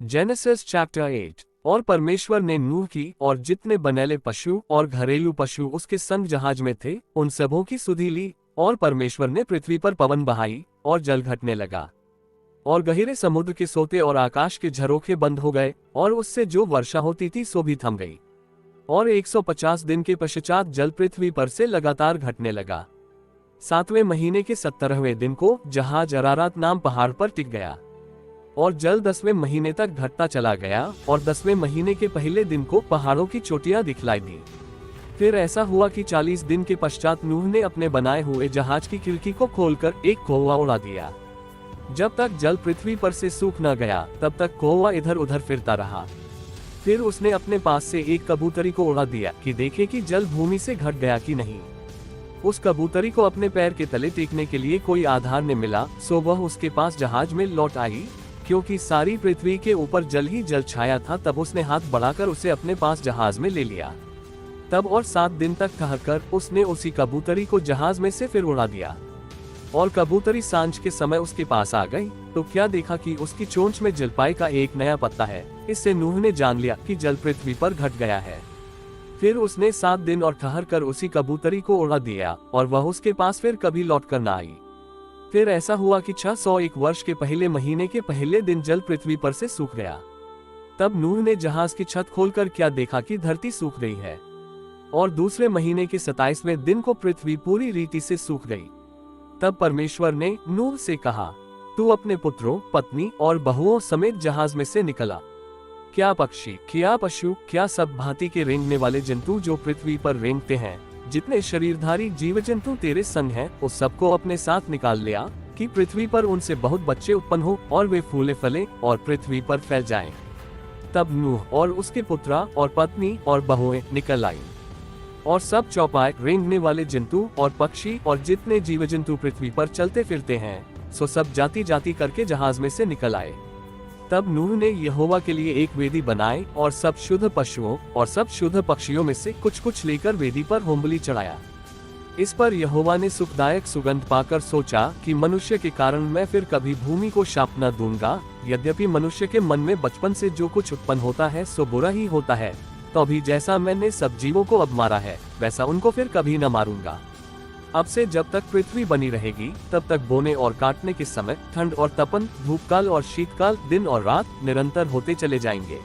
Genesis chapter 8। और परमेश्वर ने नूह की और जितने बनेले पशु और घरेलू पशु उसके संग जहाज में थे उन सबों की सुधि ली, और परमेश्वर ने पृथ्वी पर पवन बहाई और जल घटने लगा, और गहरे समुद्र के सोते और आकाश के झरोखे बंद हो गए, और उससे जो वर्षा होती थी सो भी थम गई। और 150 दिन के पश्चात जल पृथ्वी पर से लगातार घटने लगा। 7वें महीने के 17वें दिन को जहाज अरारात नाम पहाड़ पर टिक गया, और जल 10वें महीने तक घटता चला गया, और 10वें महीने के पहले दिन को पहाड़ों की चोटियां दिखलाई दी। फिर ऐसा हुआ कि 40 दिन के पश्चात नूह ने अपने बनाए हुए जहाज की खिड़की को खोलकर एक कौवा उड़ा दिया। जब तक जल पृथ्वी पर से सूख न गया तब तक कौवा इधर उधर फिरता रहा। फिर उसने अपने पास से एक कबूतरी को उड़ा दिया कि देखे कि जल भूमि से घट गया कि नहीं। उस कबूतरी को अपने पैर के तले टेकने के लिए कोई आधार न मिला, सो वह उसके पास जहाज में लौट आई। क्योंकि सारी पृथ्वी के ऊपर जल ही जल छाया था, तब उसने हाथ बढ़ाकर उसे अपने पास जहाज में ले लिया। तब और 7 दिन तक ठहरकर उसने उसी कबूतरी को जहाज में से फिर उड़ा दिया। और कबूतरी सांझ के समय उसके पास आ गई, तो क्या देखा कि उसकी चोंच में जलपाई का एक नया पत्ता है। इससे नूह ने जान लिया कि जल पृथ्वी पर घट गया है। फिर उसने 7 दिन और ठहरकर उसी कबूतरी को उड़ा दिया, और वह उसके पास फिर कभी लौट कर न आई। फिर ऐसा हुआ कि 601 वर्ष के पहले महीने के पहले दिन जल पृथ्वी पर से सूख गया। तब नूह ने जहाज की छत खोलकर क्या देखा कि धरती सूख गई है, और दूसरे महीने के 27वें दिन को पृथ्वी पूरी रीति से सूख गई। तब परमेश्वर ने नूह से कहा, तू अपने पुत्रों, पत्नी और बहुओं समेत जहाज में से निकला। क्या पक्षी, क्या पशु, क्या सब भांति के रेंगने वाले जंतु जो पृथ्वी पर रेंगते हैं, जितने शरीरधारी जीव जंतु तेरे संग हैं, उस सबको अपने साथ निकाल लिया, कि पृथ्वी पर उनसे बहुत बच्चे उत्पन्न हो और वे फूले फले और पृथ्वी पर फैल जाएं। तब नूह और उसके पुत्रा और पत्नी और बहुएं निकल आई, और सब चौपाए, रेंगने वाले जंतु और पक्षी और जितने जीव जंतु पृथ्वी पर चलते फिरते हैं, सो सब जाति जाति करके जहाज में से निकल आए। तब नूह ने यहोवा के लिए एक वेदी बनाई, और सब शुद्ध पशुओं और सब शुद्ध पक्षियों में से कुछ कुछ लेकर वेदी पर होमबलि चढ़ाया। इस पर यहोवा ने सुखदायक सुगंध पाकर सोचा कि मनुष्य के कारण मैं फिर कभी भूमि को शाप न दूंगा। यद्यपि मनुष्य के मन में बचपन से जो कुछ उत्पन्न होता है सो बुरा ही होता है, तो भी जैसा मैंने सब जीवों को अब मारा है वैसा उनको फिर कभी न मारूंगा। अब से जब तक पृथ्वी बनी रहेगी तब तक बोने और काटने के समय ठंड और तपन, धूपकाल और शीतकाल, दिन और रात निरंतर होते चले जाएंगे।